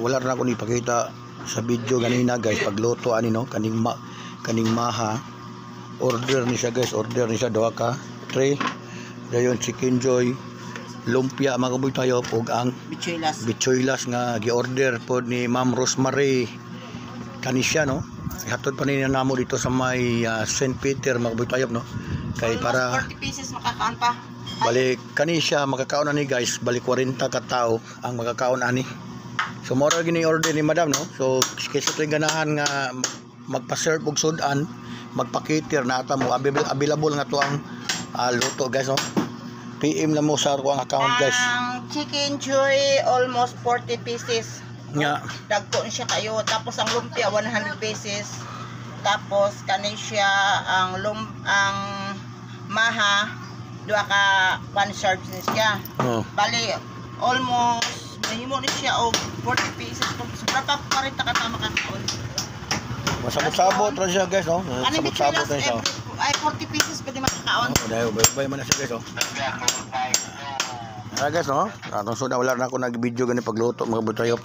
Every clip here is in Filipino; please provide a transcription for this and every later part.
wala na ako ipakita sa video ganina guys pagluto ani no kaning maha. Order ni siya guys, order ni siya duha ka tray. Dayon chicken joy, lumpia mga kaboy tayo ug ang bichoylas nga gi-order pod ni Ma'am Rosemary kanisya no. Hatod pa nila namo dito sa may St. Peter mga kaboy tayo no. Kay para 40 pieces makakaon pa. Balik kanisya makakaon ani guys, balik 40 ka tao ang makakaon ani. So mora gini order ni madam no. So kaysa to ganahan nga magpa-serve og sudan, magpa-cater na ata mo available nga to ang luto guys no. PM lang mo sa ako ang account guys. Ang chicken joy almost 40 pieces. Nga. Dagko siya kayo. Tapos ang lumpia 100 pieces. Tapos kanisya ang maha duha ka one serve niya. Oh. Bali almost mahimo ni siya og 40 pieces. Sobra pa 40 ka tama kakaon. Masabot-sabot ra siya guys no. Sabot-sabot na siya. Ay 40 pieces pwede makakaon. Oh, dahil bay man na siya guys oh. Guys no. Atong suda wala na ako nag-video gani pagluto mga butayo.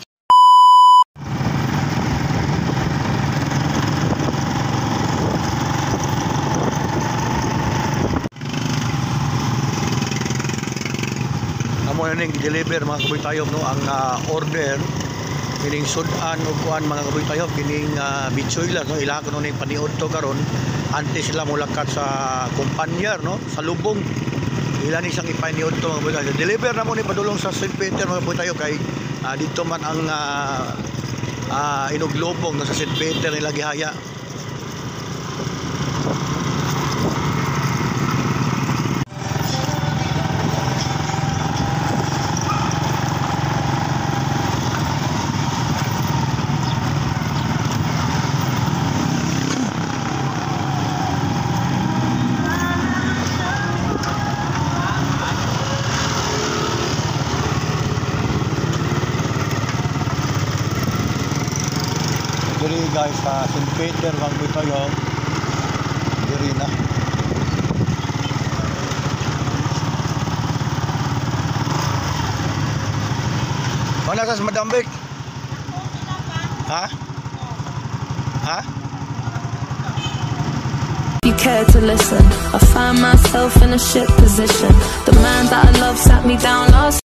Amo na ning deliver mga kaboy tayo no ang order kining sudan ug kuan mga kaboy tayo kining bichoylas no ila ko no ning paniud to karon antes sila mulakat sa kumpanyar no sa lubong ila ni siyang ipaniud to mga kaboy tayo deliver na mo ni padulong sa St. Peter mga kaboy tayo kay dito man ang inuglobong no sa St. Peter nila gihaya. Diri guys sa St. Peter wag mo tayo diri na mana sa Madam Vic ha You care to listen. I find myself in a shit position. The man that I love sat me down last